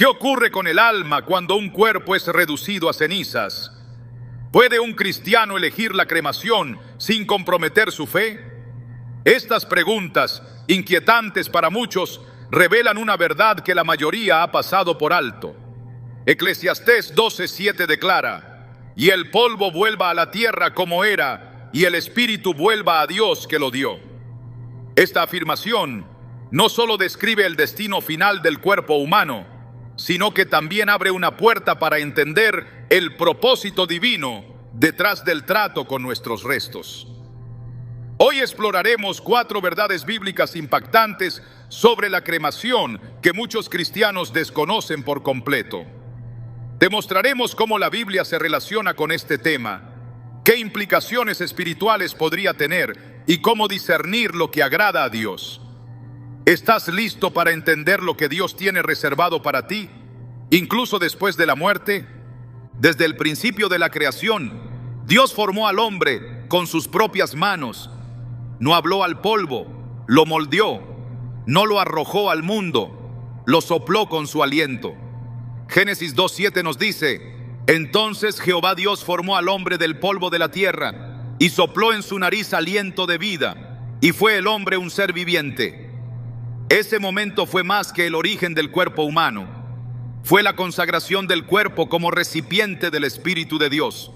¿Qué ocurre con el alma cuando un cuerpo es reducido a cenizas? ¿Puede un cristiano elegir la cremación sin comprometer su fe? Estas preguntas, inquietantes para muchos, revelan una verdad que la mayoría ha pasado por alto. Eclesiastés 12:7 declara: y el polvo vuelva a la tierra como era, y el espíritu vuelva a Dios que lo dio. Esta afirmación no solo describe el destino final del cuerpo humano, sino que también abre una puerta para entender el propósito divino detrás del trato con nuestros restos. Hoy exploraremos 4 verdades bíblicas impactantes sobre la cremación que muchos cristianos desconocen por completo. Demostraremos cómo la Biblia se relaciona con este tema, qué implicaciones espirituales podría tener y cómo discernir lo que agrada a Dios. ¿Estás listo para entender lo que Dios tiene reservado para ti, incluso después de la muerte? Desde el principio de la creación, Dios formó al hombre con sus propias manos. No habló al polvo, lo moldeó, no lo arrojó al mundo, lo sopló con su aliento. Génesis 2:7 nos dice: entonces Jehová Dios formó al hombre del polvo de la tierra y sopló en su nariz aliento de vida, y fue el hombre un ser viviente. Ese momento fue más que el origen del cuerpo humano. Fue la consagración del cuerpo como recipiente del Espíritu de Dios.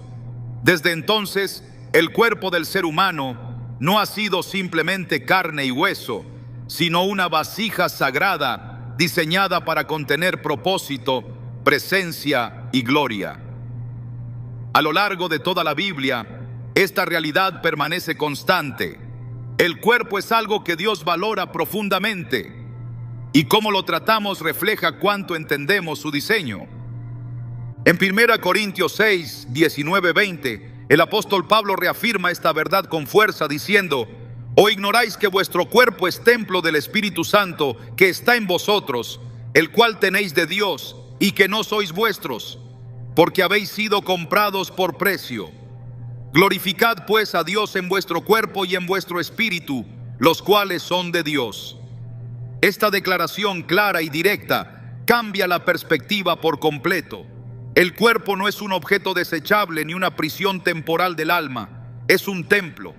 Desde entonces, el cuerpo del ser humano no ha sido simplemente carne y hueso, sino una vasija sagrada diseñada para contener propósito, presencia y gloria. A lo largo de toda la Biblia, esta realidad permanece constante. El cuerpo es algo que Dios valora profundamente, y cómo lo tratamos refleja cuánto entendemos su diseño. En 1 Corintios 6, 19-20, el apóstol Pablo reafirma esta verdad con fuerza diciendo: ¿o ignoráis que vuestro cuerpo es templo del Espíritu Santo que está en vosotros, el cual tenéis de Dios, y que no sois vuestros, porque habéis sido comprados por precio? Glorificad pues a Dios en vuestro cuerpo y en vuestro espíritu, los cuales son de Dios. Esta declaración clara y directa cambia la perspectiva por completo. El cuerpo no es un objeto desechable ni una prisión temporal del alma, es un templo,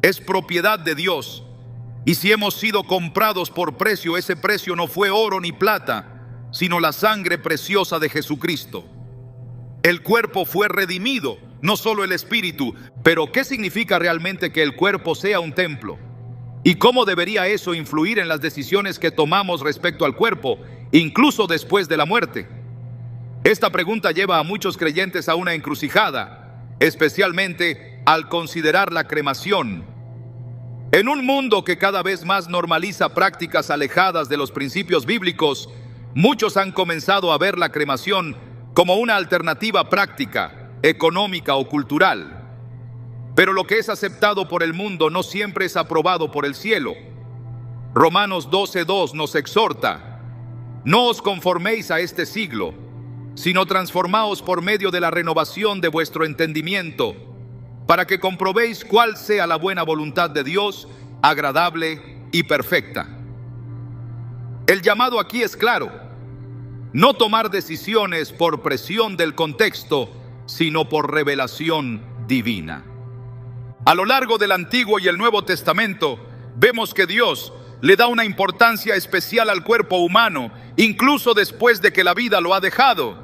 es propiedad de Dios. Y si hemos sido comprados por precio, ese precio no fue oro ni plata, sino la sangre preciosa de Jesucristo. El cuerpo fue redimido, no solo el espíritu. Pero ¿qué significa realmente que el cuerpo sea un templo? ¿Y cómo debería eso influir en las decisiones que tomamos respecto al cuerpo, incluso después de la muerte? Esta pregunta lleva a muchos creyentes a una encrucijada, especialmente al considerar la cremación. En un mundo que cada vez más normaliza prácticas alejadas de los principios bíblicos, muchos han comenzado a ver la cremación como una alternativa práctica, económica o cultural. Pero lo que es aceptado por el mundo no siempre es aprobado por el cielo. Romanos 12:2 nos exhorta: no os conforméis a este siglo, sino transformaos por medio de la renovación de vuestro entendimiento, para que comprobéis cuál sea la buena voluntad de Dios, agradable y perfecta. El llamado aquí es claro: no tomar decisiones por presión del contexto, sino por revelación divina. A lo largo del Antiguo y el Nuevo Testamento, vemos que Dios le da una importancia especial al cuerpo humano, incluso después de que la vida lo ha dejado.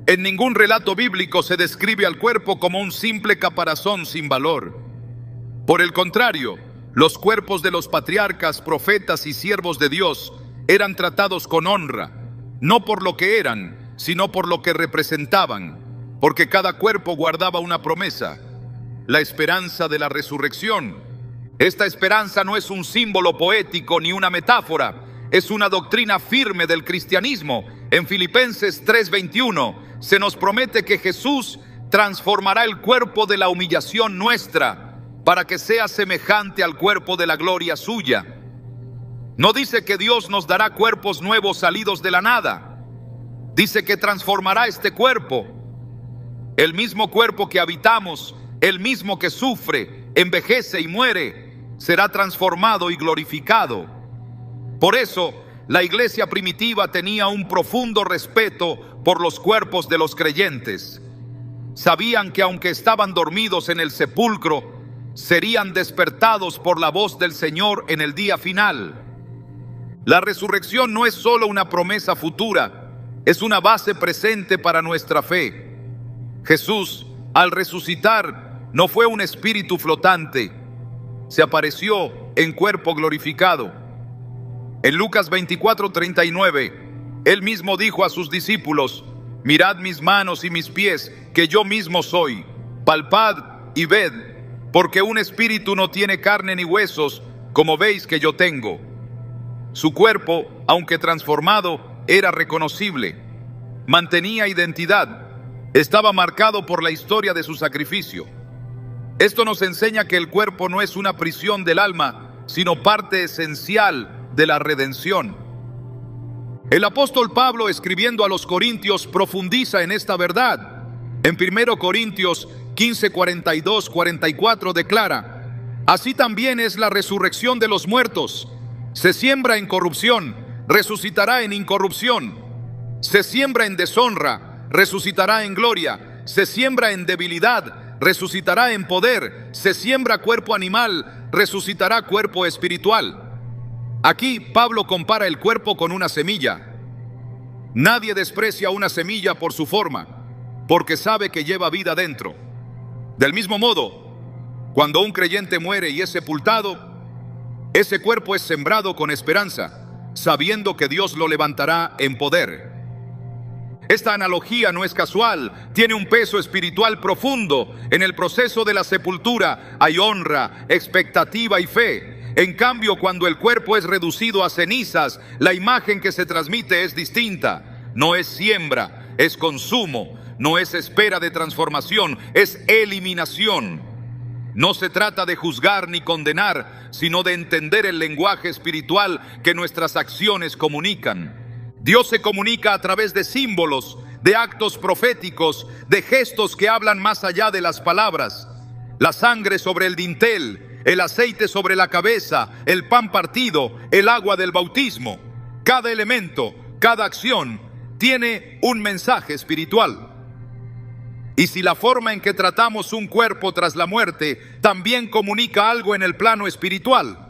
En ningún relato bíblico se describe al cuerpo como un simple caparazón sin valor. Por el contrario, los cuerpos de los patriarcas, profetas y siervos de Dios eran tratados con honra, no por lo que eran, sino por lo que representaban, porque cada cuerpo guardaba una promesa: la esperanza de la resurrección. Esta esperanza no es un símbolo poético ni una metáfora, es una doctrina firme del cristianismo. En Filipenses 3:21 se nos promete que Jesús transformará el cuerpo de la humillación nuestra para que sea semejante al cuerpo de la gloria suya. No dice que Dios nos dará cuerpos nuevos salidos de la nada. Dice que transformará este cuerpo. El mismo cuerpo que habitamos, el mismo que sufre, envejece y muere, será transformado y glorificado. Por eso, la iglesia primitiva tenía un profundo respeto por los cuerpos de los creyentes. Sabían que aunque estaban dormidos en el sepulcro, serían despertados por la voz del Señor en el día final. La resurrección no es solo una promesa futura, es una base presente para nuestra fe. Jesús, al resucitar, no fue un espíritu flotante, se apareció en cuerpo glorificado. En Lucas 24:39, Él mismo dijo a sus discípulos: mirad mis manos y mis pies, que yo mismo soy. Palpad y ved, porque un espíritu no tiene carne ni huesos, como veis que yo tengo. Su cuerpo, aunque transformado, era reconocible. Mantenía identidad. Estaba marcado por la historia de su sacrificio. Esto nos enseña que el cuerpo no es una prisión del alma, sino parte esencial de la redención. El apóstol Pablo, escribiendo a los Corintios, profundiza en esta verdad. En 1 Corintios 15:42-44 declara: así también es la resurrección de los muertos. Se siembra en corrupción, resucitará en incorrupción. Se siembra en deshonra, resucitará en gloria. Se siembra en debilidad, resucitará en poder. Se siembra cuerpo animal, resucitará cuerpo espiritual. Aquí Pablo compara el cuerpo con una semilla. Nadie desprecia una semilla por su forma, porque sabe que lleva vida dentro. Del mismo modo, cuando un creyente muere y es sepultado, ese cuerpo es sembrado con esperanza, sabiendo que Dios lo levantará en poder. Esta analogía no es casual, tiene un peso espiritual profundo. En el proceso de la sepultura hay honra, expectativa y fe. En cambio, cuando el cuerpo es reducido a cenizas, la imagen que se transmite es distinta. No es siembra, es consumo. No es espera de transformación, es eliminación. No se trata de juzgar ni condenar, sino de entender el lenguaje espiritual que nuestras acciones comunican. Dios se comunica a través de símbolos, de actos proféticos, de gestos que hablan más allá de las palabras. La sangre sobre el dintel, el aceite sobre la cabeza, el pan partido, el agua del bautismo. Cada elemento, cada acción tiene un mensaje espiritual. Y si la forma en que tratamos un cuerpo tras la muerte también comunica algo en el plano espiritual,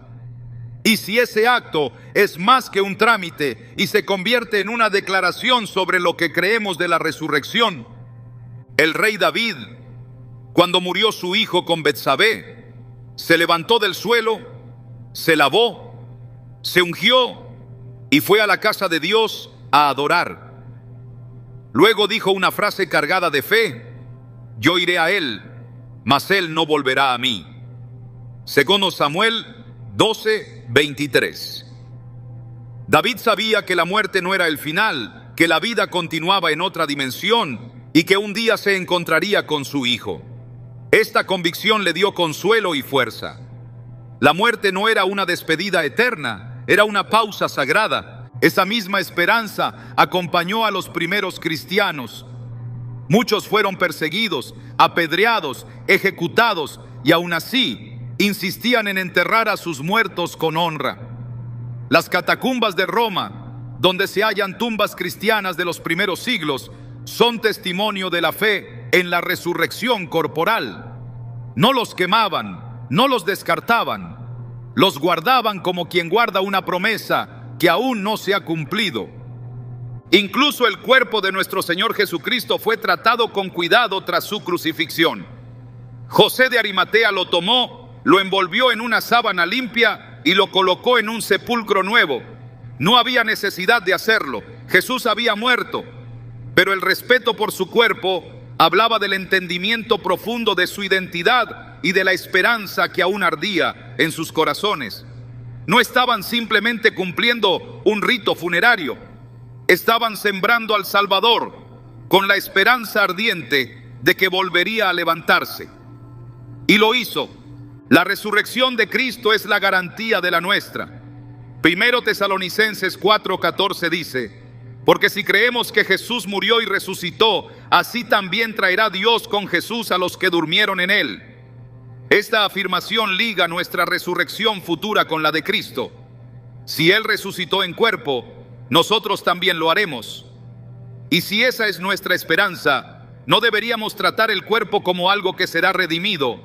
y si ese acto es más que un trámite y se convierte en una declaración sobre lo que creemos de la resurrección, el rey David, cuando murió su hijo con Betsabé, se levantó del suelo, se lavó, se ungió y fue a la casa de Dios a adorar. Luego dijo una frase cargada de fe: yo iré a él, mas él no volverá a mí. Segundo Samuel 12:23. David sabía que la muerte no era el final, que la vida continuaba en otra dimensión y que un día se encontraría con su hijo. Esta convicción le dio consuelo y fuerza. La muerte no era una despedida eterna, era una pausa sagrada. Esa misma esperanza acompañó a los primeros cristianos. Muchos fueron perseguidos, apedreados, ejecutados, y aún así insistían en enterrar a sus muertos con honra. Las catacumbas de Roma, donde se hallan tumbas cristianas de los primeros siglos, son testimonio de la fe en la resurrección corporal. No los quemaban, no los descartaban, los guardaban como quien guarda una promesa que aún no se ha cumplido. Incluso el cuerpo de nuestro Señor Jesucristo fue tratado con cuidado tras su crucifixión. José de Arimatea lo tomó, lo envolvió en una sábana limpia y lo colocó en un sepulcro nuevo. No había necesidad de hacerlo. Jesús había muerto, pero el respeto por su cuerpo hablaba del entendimiento profundo de su identidad y de la esperanza que aún ardía en sus corazones. No estaban simplemente cumpliendo un rito funerario, estaban sembrando al Salvador con la esperanza ardiente de que volvería a levantarse. Y lo hizo. La resurrección de Cristo es la garantía de la nuestra. 1 Tesalonicenses 4:14 dice: porque si creemos que Jesús murió y resucitó, así también traerá Dios con Jesús a los que durmieron en él. Esta afirmación liga nuestra resurrección futura con la de Cristo. Si Él resucitó en cuerpo, nosotros también lo haremos. Y si esa es nuestra esperanza, ¿no deberíamos tratar el cuerpo como algo que será redimido,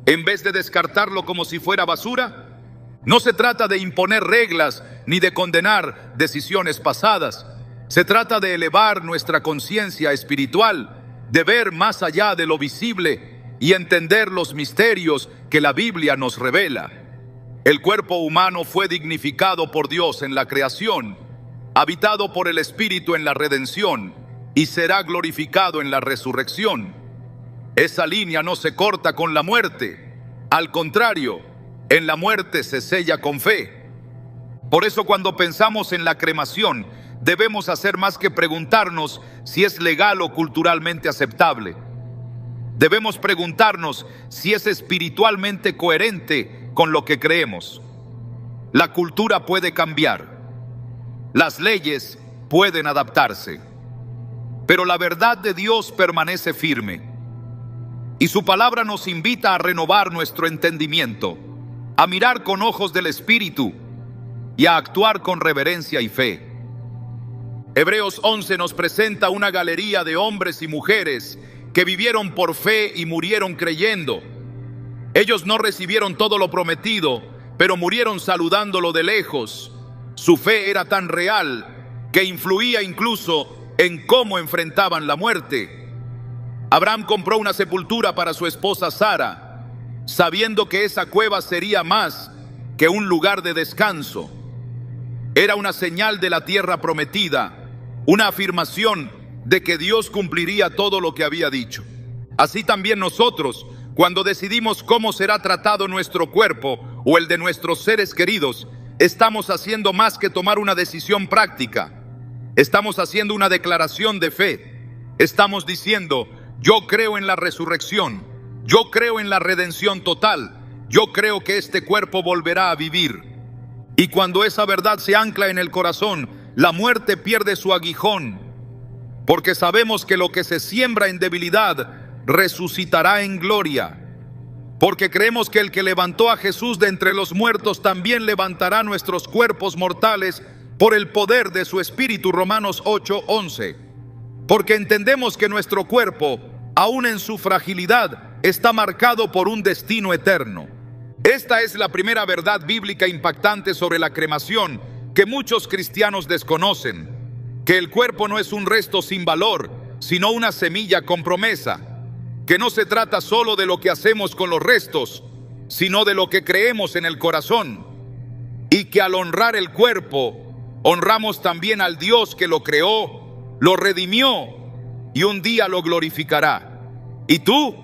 en vez de descartarlo como si fuera basura? No se trata de imponer reglas ni de condenar decisiones pasadas. Se trata de elevar nuestra conciencia espiritual, de ver más allá de lo visible y entender los misterios que la Biblia nos revela. El cuerpo humano fue dignificado por Dios en la creación, habitado por el Espíritu en la redención y será glorificado en la resurrección. Esa línea no se corta con la muerte. Al contrario, en la muerte se sella con fe. Por eso cuando pensamos en la cremación, debemos hacer más que preguntarnos si es legal o culturalmente aceptable. Debemos preguntarnos si es espiritualmente coherente con lo que creemos. La cultura puede cambiar. Las leyes pueden adaptarse. Pero la verdad de Dios permanece firme. Y su palabra nos invita a renovar nuestro entendimiento, a mirar con ojos del Espíritu y a actuar con reverencia y fe. Hebreos 11 nos presenta una galería de hombres y mujeres que vivieron por fe y murieron creyendo. Ellos no recibieron todo lo prometido, pero murieron saludándolo de lejos. Su fe era tan real que influía incluso en cómo enfrentaban la muerte. Abraham compró una sepultura para su esposa Sara, sabiendo que esa cueva sería más que un lugar de descanso. Era una señal de la tierra prometida, una afirmación de que Dios cumpliría todo lo que había dicho. Así también nosotros, cuando decidimos cómo será tratado nuestro cuerpo o el de nuestros seres queridos, estamos haciendo más que tomar una decisión práctica. Estamos haciendo una declaración de fe. Estamos diciendo: yo creo en la resurrección, yo creo en la redención total, yo creo que este cuerpo volverá a vivir. Y cuando esa verdad se ancla en el corazón, la muerte pierde su aguijón, porque sabemos que lo que se siembra en debilidad resucitará en gloria. Porque creemos que el que levantó a Jesús de entre los muertos también levantará nuestros cuerpos mortales por el poder de su Espíritu. Romanos 8:11. Porque entendemos que nuestro cuerpo, aún en su fragilidad, está marcado por un destino eterno. Esta es la primera verdad bíblica impactante sobre la cremación que muchos cristianos desconocen: que el cuerpo no es un resto sin valor, sino una semilla con promesa. Que no se trata solo de lo que hacemos con los restos, sino de lo que creemos en el corazón. Y que al honrar el cuerpo, honramos también al Dios que lo creó, lo redimió y un día lo glorificará. ¿Y tú?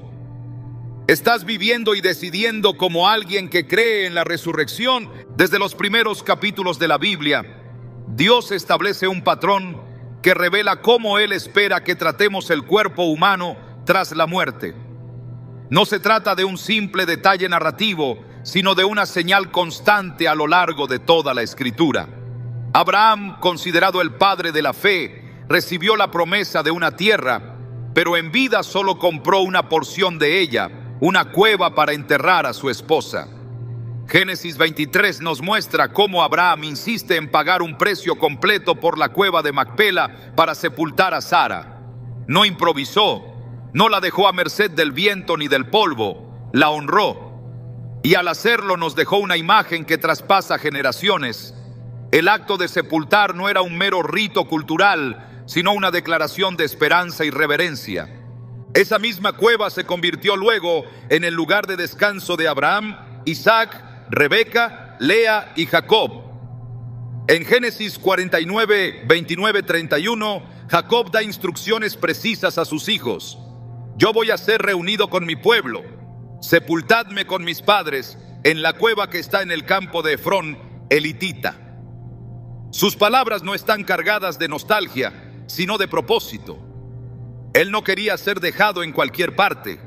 ¿Estás viviendo y decidiendo como alguien que cree en la resurrección? Desde los primeros capítulos de la Biblia, Dios establece un patrón que revela cómo Él espera que tratemos el cuerpo humano tras la muerte. No se trata de un simple detalle narrativo, sino de una señal constante a lo largo de toda la Escritura. Abraham, considerado el padre de la fe, recibió la promesa de una tierra, pero en vida solo compró una porción de ella, una cueva para enterrar a su esposa. Génesis 23 nos muestra cómo Abraham insiste en pagar un precio completo por la cueva de Macpela para sepultar a Sara. No improvisó, no la dejó a merced del viento ni del polvo, la honró. Y al hacerlo nos dejó una imagen que traspasa generaciones. El acto de sepultar no era un mero rito cultural, sino una declaración de esperanza y reverencia. Esa misma cueva se convirtió luego en el lugar de descanso de Abraham, Isaac, Rebeca, Lea y Jacob. En Génesis 49, 29, 31, Jacob da instrucciones precisas a sus hijos: yo voy a ser reunido con mi pueblo, sepultadme con mis padres en la cueva que está en el campo de Efrón, elitita. Sus palabras no están cargadas de nostalgia, sino de propósito. Él no quería ser dejado en cualquier parte.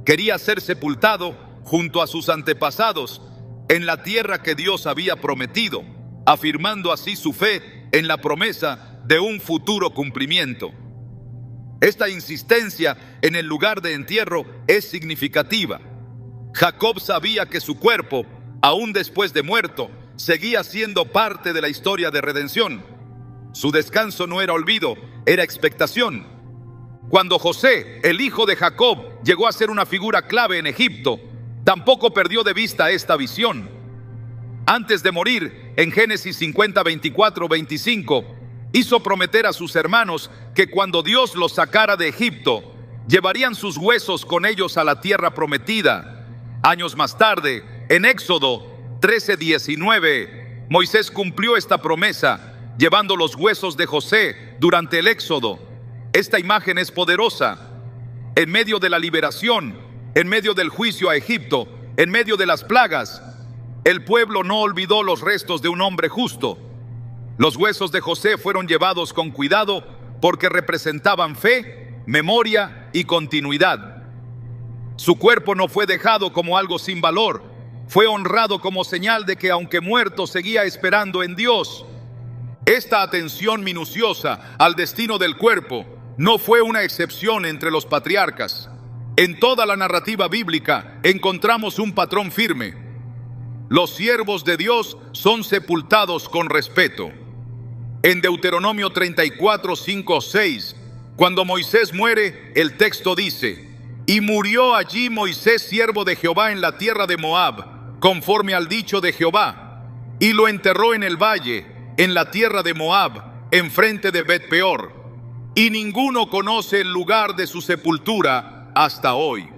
Quería ser sepultado junto a sus antepasados en la tierra que Dios había prometido, afirmando así su fe en la promesa de un futuro cumplimiento. Esta insistencia en el lugar de entierro es significativa. Jacob sabía que su cuerpo, aún después de muerto, seguía siendo parte de la historia de redención. Su descanso no era olvido, era expectación. Cuando José, el hijo de Jacob, llegó a ser una figura clave en Egipto, tampoco perdió de vista esta visión. Antes de morir, en Génesis 50, 24, 25, hizo prometer a sus hermanos que cuando Dios los sacara de Egipto, llevarían sus huesos con ellos a la tierra prometida. Años más tarde, en Éxodo 13, 19, Moisés cumplió esta promesa, llevando los huesos de José durante el Éxodo. Esta imagen es poderosa. En medio de la liberación, en medio del juicio a Egipto, en medio de las plagas, el pueblo no olvidó los restos de un hombre justo. Los huesos de José fueron llevados con cuidado porque representaban fe, memoria y continuidad. Su cuerpo no fue dejado como algo sin valor, fue honrado como señal de que aunque muerto seguía esperando en Dios. Esta atención minuciosa al destino del cuerpo no fue una excepción entre los patriarcas. En toda la narrativa bíblica encontramos un patrón firme. Los siervos de Dios son sepultados con respeto. En Deuteronomio 34, 5, 6, cuando Moisés muere, el texto dice: y murió allí Moisés, siervo de Jehová, en la tierra de Moab, conforme al dicho de Jehová, y lo enterró en el valle, en la tierra de Moab, enfrente de Bet-peor, y ninguno conoce el lugar de su sepultura hasta hoy.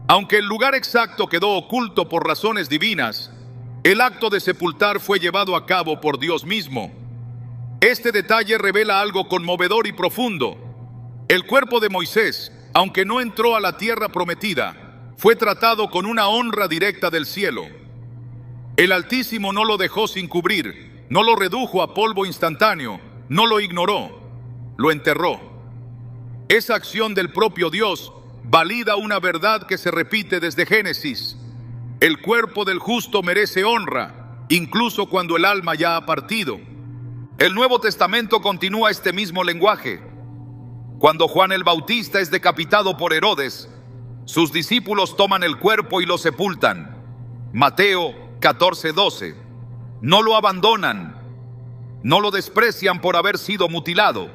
Aunque el lugar exacto quedó oculto por razones divinas, el acto de sepultar fue llevado a cabo por Dios mismo. Este detalle revela algo conmovedor y profundo. El cuerpo de Moisés, aunque no entró a la tierra prometida, fue tratado con una honra directa del cielo. El Altísimo no lo dejó sin cubrir, no lo redujo a polvo instantáneo, no lo ignoró, lo enterró. Esa acción del propio Dios valida una verdad que se repite desde Génesis. El cuerpo del justo merece honra, incluso cuando el alma ya ha partido. El Nuevo Testamento continúa este mismo lenguaje. Cuando Juan el Bautista es decapitado por Herodes, sus discípulos toman el cuerpo y lo sepultan. Mateo 14, 12. No lo abandonan, no lo desprecian por haber sido mutilado,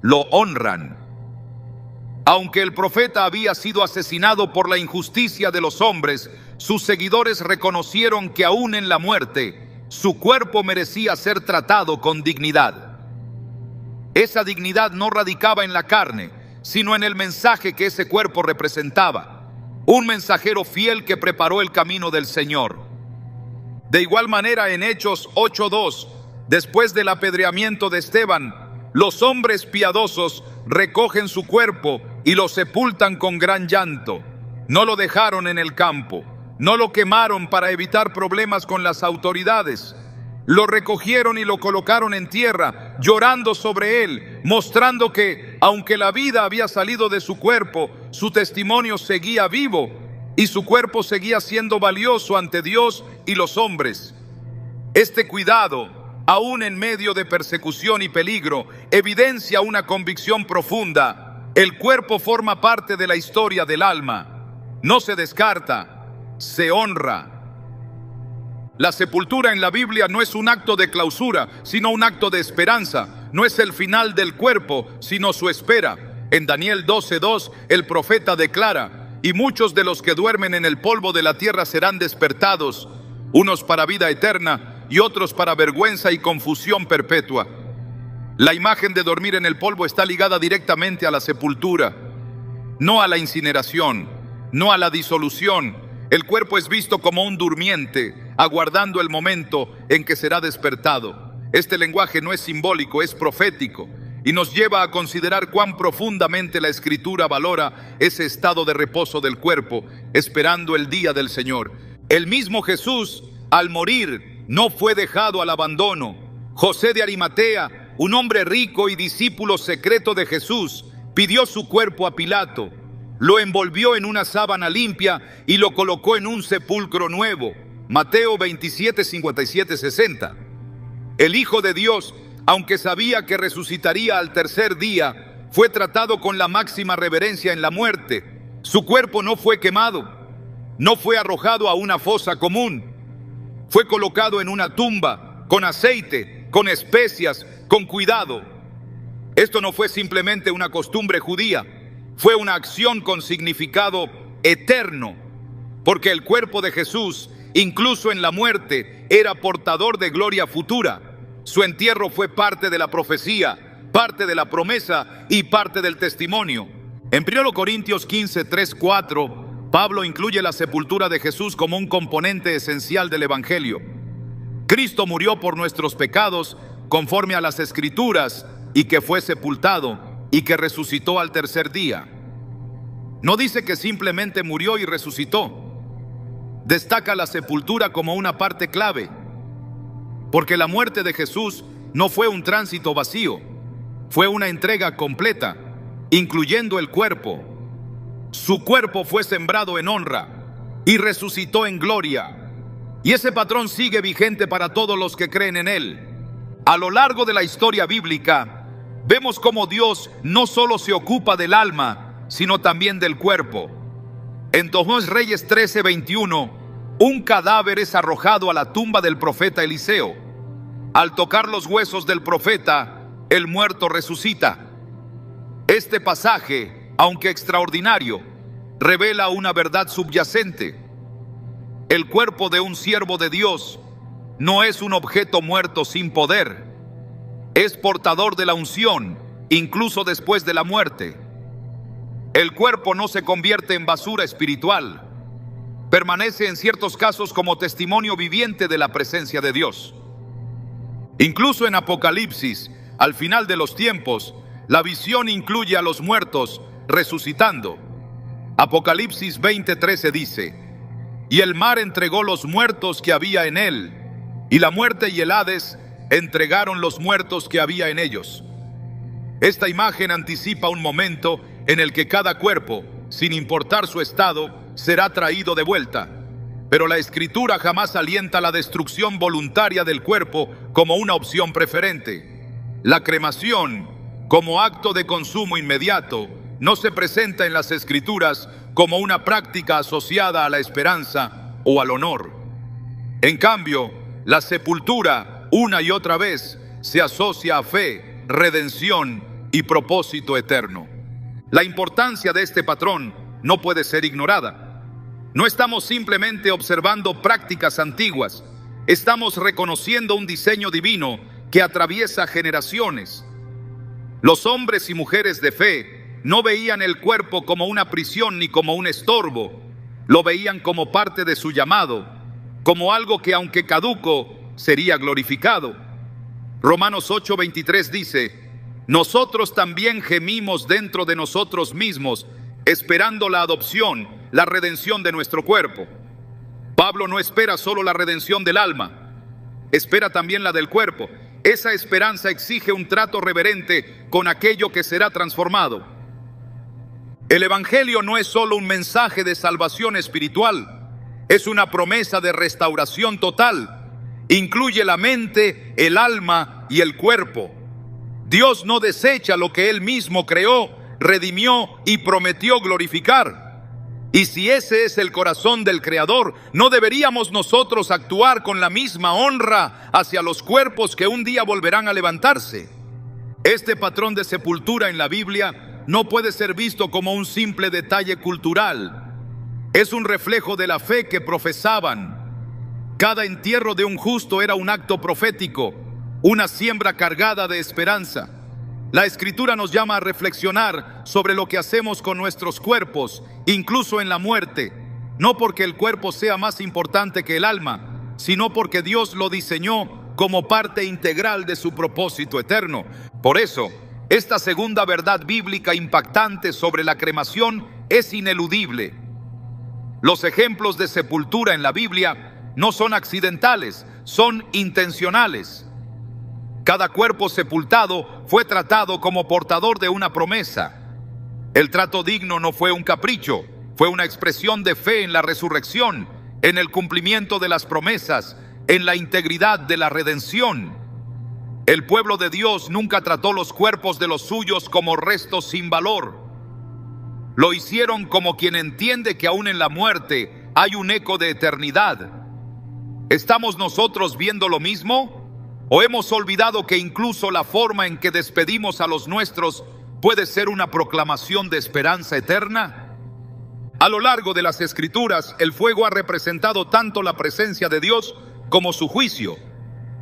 lo honran. Aunque el profeta había sido asesinado por la injusticia de los hombres, sus seguidores reconocieron que aún en la muerte, su cuerpo merecía ser tratado con dignidad. Esa dignidad no radicaba en la carne, sino en el mensaje que ese cuerpo representaba. Un mensajero fiel que preparó el camino del Señor. De igual manera, en Hechos 8:2, después del apedreamiento de Esteban, los hombres piadosos recogen su cuerpo y lo sepultan con gran llanto. No lo dejaron en el campo, no lo quemaron para evitar problemas con las autoridades. Lo recogieron y lo colocaron en tierra, llorando sobre él, mostrando que, aunque la vida había salido de su cuerpo, su testimonio seguía vivo y su cuerpo seguía siendo valioso ante Dios y los hombres. Este cuidado, aún en medio de persecución y peligro, evidencia una convicción profunda. El cuerpo forma parte de la historia del alma. No se descarta, se honra. La sepultura en la Biblia no es un acto de clausura, sino un acto de esperanza. No es el final del cuerpo, sino su espera. En Daniel 12:2, el profeta declara: y muchos de los que duermen en el polvo de la tierra serán despertados, unos para vida eterna y otros para vergüenza y confusión perpetua. La imagen de dormir en el polvo está ligada directamente a la sepultura, no a la incineración, no a la disolución. El cuerpo es visto como un durmiente, aguardando el momento en que será despertado. Este lenguaje no es simbólico, es profético, y nos lleva a considerar cuán profundamente la Escritura valora ese estado de reposo del cuerpo, esperando el día del Señor. El mismo Jesús, al morir, no fue dejado al abandono. José de Arimatea, un hombre rico y discípulo secreto de Jesús, pidió su cuerpo a Pilato, lo envolvió en una sábana limpia y lo colocó en un sepulcro nuevo. Mateo 27, 57, 60. El Hijo de Dios, aunque sabía que resucitaría al tercer día, fue tratado con la máxima reverencia en la muerte. Su cuerpo no fue quemado, no fue arrojado a una fosa común. Fue colocado en una tumba, con aceite, con especias, con cuidado. Esto no fue simplemente una costumbre judía, fue una acción con significado eterno, porque el cuerpo de Jesús, incluso en la muerte, era portador de gloria futura. Su entierro fue parte de la profecía, parte de la promesa y parte del testimonio. En 1 Corintios 15, 3, 4, Pablo incluye la sepultura de Jesús como un componente esencial del Evangelio. Cristo murió por nuestros pecados conforme a las Escrituras, y que fue sepultado y que resucitó al tercer día. No dice que simplemente murió y resucitó. Destaca la sepultura como una parte clave, porque la muerte de Jesús no fue un tránsito vacío, fue una entrega completa, incluyendo el cuerpo. Su cuerpo fue sembrado en honra y resucitó en gloria. Y ese patrón sigue vigente para todos los que creen en él. A lo largo de la historia bíblica, vemos cómo Dios no solo se ocupa del alma, sino también del cuerpo. En 2 Reyes 13:21, un cadáver es arrojado a la tumba del profeta Eliseo. Al tocar los huesos del profeta, el muerto resucita. Este pasaje, aunque extraordinario, revela una verdad subyacente. El cuerpo de un siervo de Dios no es un objeto muerto sin poder. Es portador de la unción, incluso después de la muerte. El cuerpo no se convierte en basura espiritual. Permanece en ciertos casos como testimonio viviente de la presencia de Dios. Incluso en Apocalipsis, al final de los tiempos, la visión incluye a los muertos resucitando. Apocalipsis 20:13 dice: y el mar entregó los muertos que había en él, y la muerte y el Hades entregaron los muertos que había en ellos. Esta imagen anticipa un momento en el que cada cuerpo, sin importar su estado, será traído de vuelta. Pero la Escritura jamás alienta la destrucción voluntaria del cuerpo como una opción preferente. La cremación, como acto de consumo inmediato, no se presenta en las Escrituras como una práctica asociada a la esperanza o al honor. En cambio, la sepultura, una y otra vez, se asocia a fe, redención y propósito eterno. La importancia de este patrón no puede ser ignorada. No estamos simplemente observando prácticas antiguas, estamos reconociendo un diseño divino que atraviesa generaciones. Los hombres y mujeres de fe no veían el cuerpo como una prisión ni como un estorbo, lo veían como parte de su llamado, como algo que, aunque caduco, sería glorificado. Romanos 8:23 dice: nosotros también gemimos dentro de nosotros mismos, esperando la adopción, la redención de nuestro cuerpo. Pablo no espera solo la redención del alma, espera también la del cuerpo. Esa esperanza exige un trato reverente con aquello que será transformado. El Evangelio no es solo un mensaje de salvación espiritual, es una promesa de restauración total. Incluye la mente, el alma y el cuerpo. Dios no desecha lo que Él mismo creó, redimió y prometió glorificar. Y si ese es el corazón del Creador, ¿no deberíamos nosotros actuar con la misma honra hacia los cuerpos que un día volverán a levantarse? Este patrón de sepultura en la Biblia no puede ser visto como un simple detalle cultural. Es un reflejo de la fe que profesaban. Cada entierro de un justo era un acto profético, una siembra cargada de esperanza. La Escritura nos llama a reflexionar sobre lo que hacemos con nuestros cuerpos, incluso en la muerte, no porque el cuerpo sea más importante que el alma, sino porque Dios lo diseñó como parte integral de su propósito eterno. Por eso, esta segunda verdad bíblica impactante sobre la cremación es ineludible. Los ejemplos de sepultura en la Biblia no son accidentales, son intencionales. Cada cuerpo sepultado fue tratado como portador de una promesa. El trato digno no fue un capricho, fue una expresión de fe en la resurrección, en el cumplimiento de las promesas, en la integridad de la redención. El pueblo de Dios nunca trató los cuerpos de los suyos como restos sin valor. Lo hicieron como quien entiende que aún en la muerte hay un eco de eternidad. ¿Estamos nosotros viendo lo mismo? ¿O hemos olvidado que incluso la forma en que despedimos a los nuestros puede ser una proclamación de esperanza eterna? A lo largo de las Escrituras, el fuego ha representado tanto la presencia de Dios como su juicio.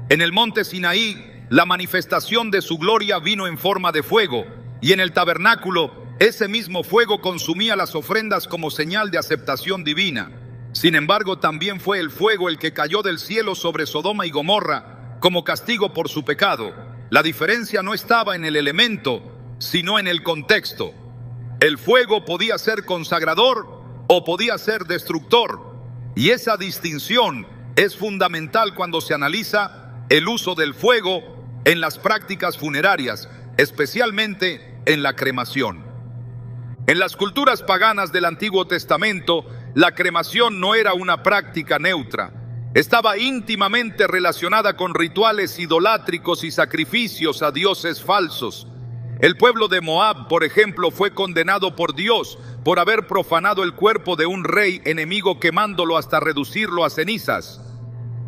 En el monte Sinaí, la manifestación de su gloria vino en forma de fuego, y en el tabernáculo, ese mismo fuego consumía las ofrendas como señal de aceptación divina. Sin embargo, también fue el fuego el que cayó del cielo sobre Sodoma y Gomorra como castigo por su pecado. La diferencia no estaba en el elemento, sino en el contexto. El fuego podía ser consagrador o podía ser destructor, y esa distinción es fundamental cuando se analiza el uso del fuego en las prácticas funerarias, especialmente en la cremación. En las culturas paganas del Antiguo Testamento, la cremación no era una práctica neutra. Estaba íntimamente relacionada con rituales idolátricos y sacrificios a dioses falsos. El pueblo de Moab, por ejemplo, fue condenado por Dios por haber profanado el cuerpo de un rey enemigo, quemándolo hasta reducirlo a cenizas.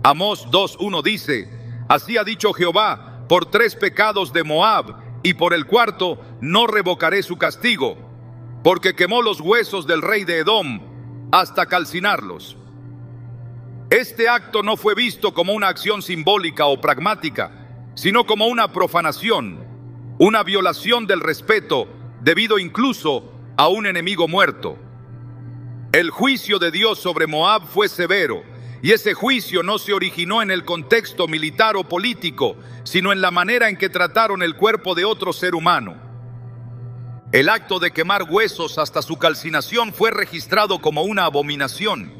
Amós 2:1 dice: así ha dicho Jehová, por 3 pecados de Moab, y por el 4 no revocaré su castigo, porque quemó los huesos del rey de Edom hasta calcinarlos. Este acto no fue visto como una acción simbólica o pragmática, sino como una profanación, una violación del respeto debido incluso a un enemigo muerto. El juicio de Dios sobre Moab fue severo, y ese juicio no se originó en el contexto militar o político, sino en la manera en que trataron el cuerpo de otro ser humano. El acto de quemar huesos hasta su calcinación fue registrado como una abominación,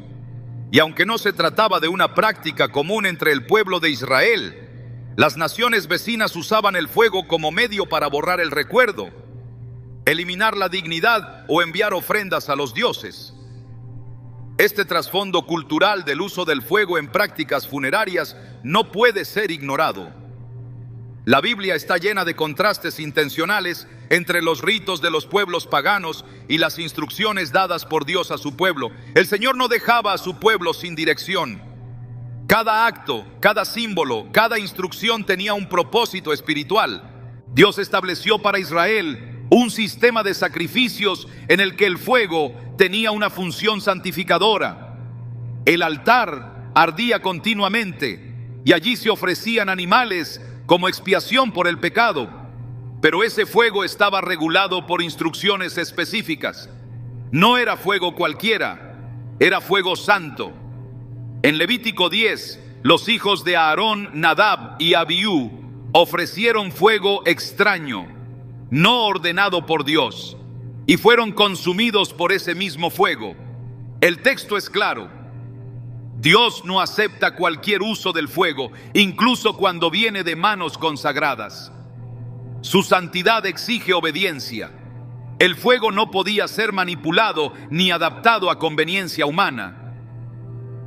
y aunque no se trataba de una práctica común entre el pueblo de Israel, las naciones vecinas usaban el fuego como medio para borrar el recuerdo, eliminar la dignidad o enviar ofrendas a los dioses. Este trasfondo cultural del uso del fuego en prácticas funerarias no puede ser ignorado. La Biblia está llena de contrastes intencionales entre los ritos de los pueblos paganos y las instrucciones dadas por Dios a su pueblo. El Señor no dejaba a su pueblo sin dirección. Cada acto, cada símbolo, cada instrucción tenía un propósito espiritual. Dios estableció para Israel un sistema de sacrificios en el que el fuego tenía una función santificadora. El altar ardía continuamente y allí se ofrecían animales como expiación por el pecado, pero ese fuego estaba regulado por instrucciones específicas. No era fuego cualquiera, era fuego santo. En Levítico 10, los hijos de Aarón, Nadab y Abiú, ofrecieron fuego extraño, no ordenado por Dios, y fueron consumidos por ese mismo fuego. El texto es claro: Dios no acepta cualquier uso del fuego, incluso cuando viene de manos consagradas. Su santidad exige obediencia. El fuego no podía ser manipulado ni adaptado a conveniencia humana.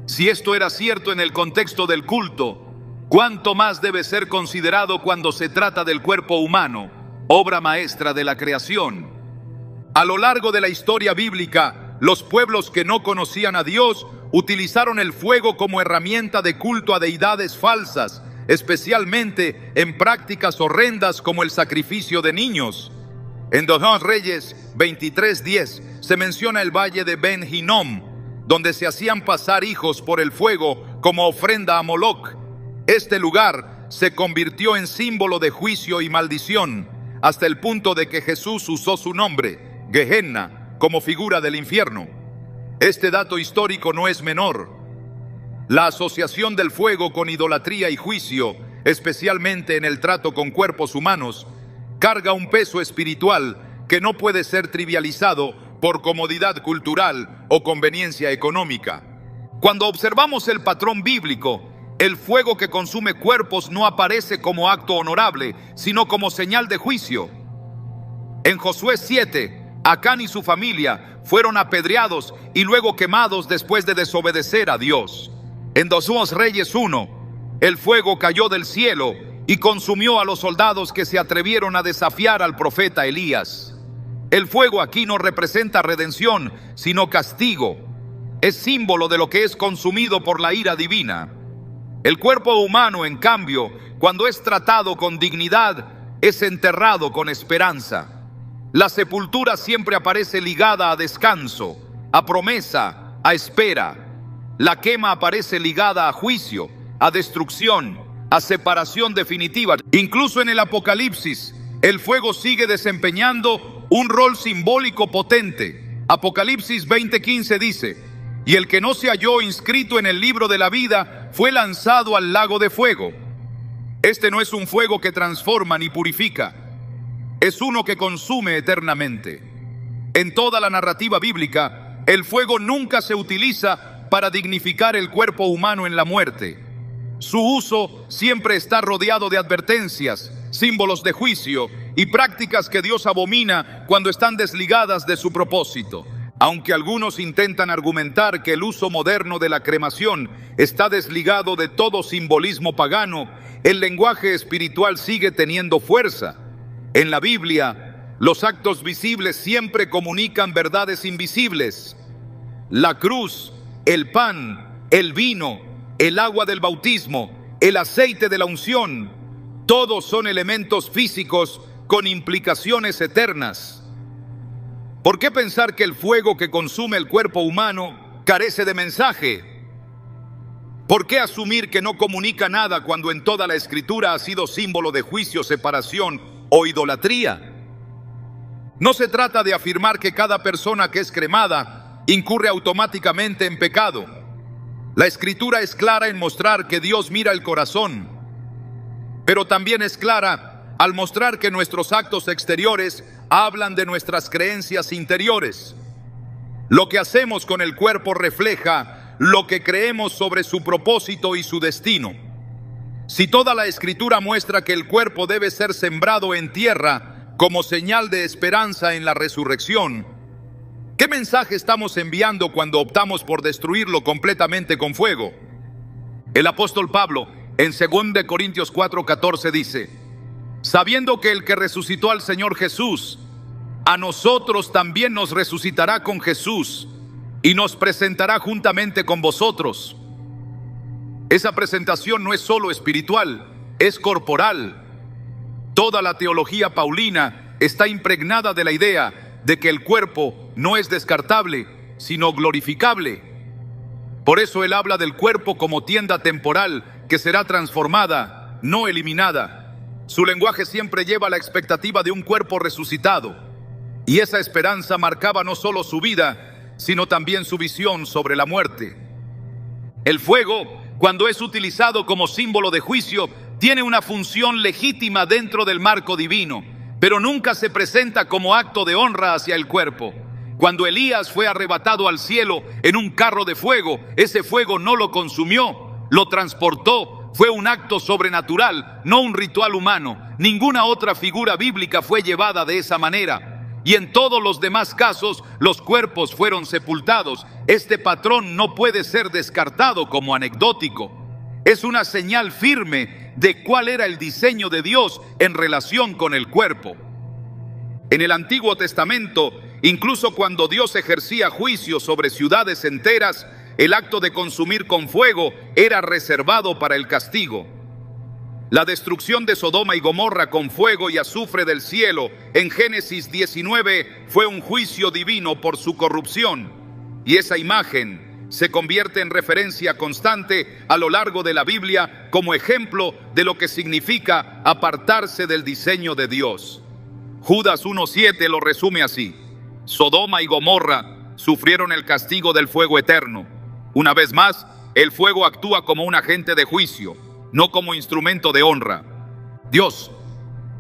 Si esto era cierto en el contexto del culto, ¿cuánto más debe ser considerado cuando se trata del cuerpo humano, obra maestra de la creación? A lo largo de la historia bíblica, los pueblos que no conocían a Dios utilizaron el fuego como herramienta de culto a deidades falsas, especialmente en prácticas horrendas como el sacrificio de niños. En 2 Reyes 23:10 se menciona el valle de Ben Hinnom, donde se hacían pasar hijos por el fuego como ofrenda a Moloc. Este lugar se convirtió en símbolo de juicio y maldición, hasta el punto de que Jesús usó su nombre, Gehenna, como figura del infierno. Este dato histórico no es menor. La asociación del fuego con idolatría y juicio, especialmente en el trato con cuerpos humanos, carga un peso espiritual que no puede ser trivializado por comodidad cultural o conveniencia económica. Cuando observamos el patrón bíblico, el fuego que consume cuerpos no aparece como acto honorable, sino como señal de juicio. En Josué 7, Acán y su familia fueron apedreados y luego quemados después de desobedecer a Dios. En 2 Reyes 1, el fuego cayó del cielo y consumió a los soldados que se atrevieron a desafiar al profeta Elías. El fuego aquí no representa redención, sino castigo. Es símbolo de lo que es consumido por la ira divina. El cuerpo humano, en cambio, cuando es tratado con dignidad, es enterrado con esperanza. La sepultura siempre aparece ligada a descanso, a promesa, a espera. La quema aparece ligada a juicio, a destrucción, a separación definitiva. Incluso en el Apocalipsis, el fuego sigue desempeñando un rol simbólico potente. Apocalipsis 20:15 dice: y el que no se halló inscrito en el libro de la vida fue lanzado al lago de fuego. Este no es un fuego que transforma ni purifica, es uno que consume eternamente. En toda la narrativa bíblica, el fuego nunca se utiliza para dignificar el cuerpo humano en la muerte. Su uso siempre está rodeado de advertencias, símbolos de juicio y prácticas que Dios abomina cuando están desligadas de su propósito. Aunque algunos intentan argumentar que el uso moderno de la cremación está desligado de todo simbolismo pagano, el lenguaje espiritual sigue teniendo fuerza. En la Biblia, los actos visibles siempre comunican verdades invisibles. La cruz, el pan, el vino, el agua del bautismo, el aceite de la unción, todos son elementos físicos con implicaciones eternas. ¿Por qué pensar que el fuego que consume el cuerpo humano carece de mensaje? ¿Por qué asumir que no comunica nada cuando en toda la Escritura ha sido símbolo de juicio, separación o idolatría? No se trata de afirmar que cada persona que es cremada incurre automáticamente en pecado. La Escritura es clara en mostrar que Dios mira el corazón, pero también es clara al mostrar que nuestros actos exteriores hablan de nuestras creencias interiores. Lo que hacemos con el cuerpo refleja lo que creemos sobre su propósito y su destino. Si toda la Escritura muestra que el cuerpo debe ser sembrado en tierra como señal de esperanza en la resurrección, ¿qué mensaje estamos enviando cuando optamos por destruirlo completamente con fuego? El apóstol Pablo en 2 Corintios 4:14 dice: sabiendo que el que resucitó al Señor Jesús, a nosotros también nos resucitará con Jesús y nos presentará juntamente con vosotros. Esa presentación no es solo espiritual, es corporal. Toda la teología paulina está impregnada de la idea de que el cuerpo no es descartable, sino glorificable. Por eso él habla del cuerpo como tienda temporal que será transformada, no eliminada. Su lenguaje siempre lleva la expectativa de un cuerpo resucitado, y esa esperanza marcaba no solo su vida, sino también su visión sobre la muerte. El fuego, cuando es utilizado como símbolo de juicio, tiene una función legítima dentro del marco divino, pero nunca se presenta como acto de honra hacia el cuerpo. Cuando Elías fue arrebatado al cielo en un carro de fuego, ese fuego no lo consumió, lo transportó. Fue un acto sobrenatural, no un ritual humano. Ninguna otra figura bíblica fue llevada de esa manera. Y en todos los demás casos, los cuerpos fueron sepultados. Este patrón no puede ser descartado como anecdótico. Es una señal firme de cuál era el diseño de Dios en relación con el cuerpo. En el Antiguo Testamento, incluso cuando Dios ejercía juicio sobre ciudades enteras, el acto de consumir con fuego era reservado para el castigo. La destrucción de Sodoma y Gomorra con fuego y azufre del cielo en Génesis 19 fue un juicio divino por su corrupción, y esa imagen se convierte en referencia constante a lo largo de la Biblia como ejemplo de lo que significa apartarse del diseño de Dios. Judas 1:7 lo resume así: Sodoma y Gomorra sufrieron el castigo del fuego eterno. Una vez más, el fuego actúa como un agente de juicio, no como instrumento de honra. Dios,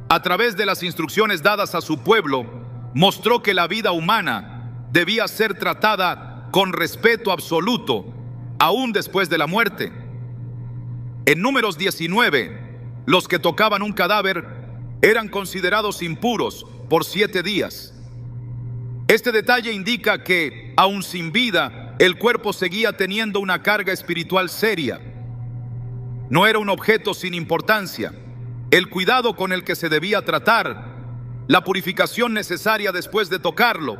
a través de las instrucciones dadas a su pueblo, mostró que la vida humana debía ser tratada con respeto absoluto, aún después de la muerte. En Números 19, los que tocaban un cadáver eran considerados impuros por 7 días. Este detalle indica que, aún sin vida, el cuerpo seguía teniendo una carga espiritual seria. No era un objeto sin importancia. El cuidado con el que se debía tratar, la purificación necesaria después de tocarlo,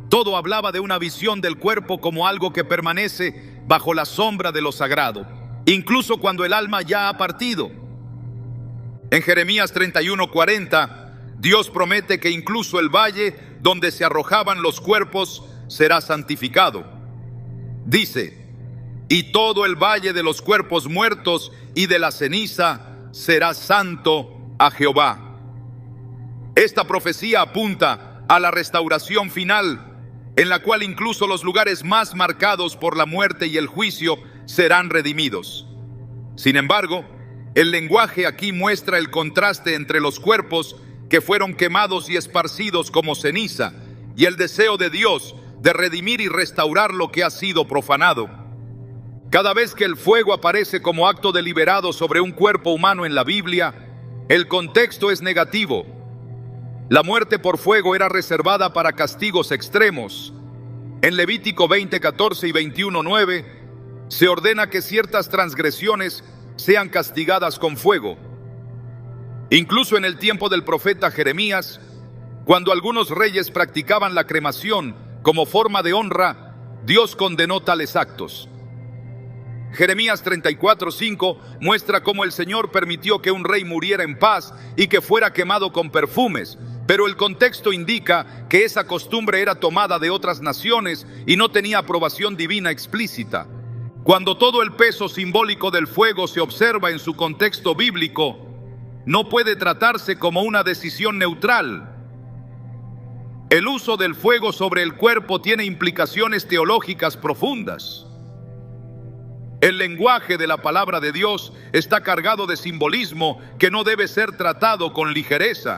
todo hablaba de una visión del cuerpo como algo que permanece bajo la sombra de lo sagrado. incluso cuando el alma ya ha partido. En Jeremías 31:40, Dios promete que incluso el valle donde se arrojaban los cuerpos será santificado. Dice: y todo el valle de los cuerpos muertos y de la ceniza será santo a Jehová. Esta profecía apunta a la restauración final, en la cual incluso los lugares más marcados por la muerte y el juicio serán redimidos. Sin embargo, el lenguaje aquí muestra el contraste entre los cuerpos que fueron quemados y esparcidos como ceniza y el deseo de Dios de redimir y restaurar lo que ha sido profanado. Cada vez que el fuego aparece como acto deliberado sobre un cuerpo humano en la Biblia, el contexto es negativo. La muerte por fuego era reservada para castigos extremos. En Levítico 20:14 y 21:9 se ordena que ciertas transgresiones sean castigadas con fuego. Incluso en el tiempo del profeta Jeremías, cuando algunos reyes practicaban la cremación como forma de honra, Dios condenó tales actos. Jeremías 34:5 muestra cómo el Señor permitió que un rey muriera en paz y que fuera quemado con perfumes, pero el contexto indica que esa costumbre era tomada de otras naciones y no tenía aprobación divina explícita. Cuando todo el peso simbólico del fuego se observa en su contexto bíblico, no puede tratarse como una decisión neutral. El uso del fuego sobre el cuerpo tiene implicaciones teológicas profundas. El lenguaje de la palabra de Dios está cargado de simbolismo que no debe ser tratado con ligereza.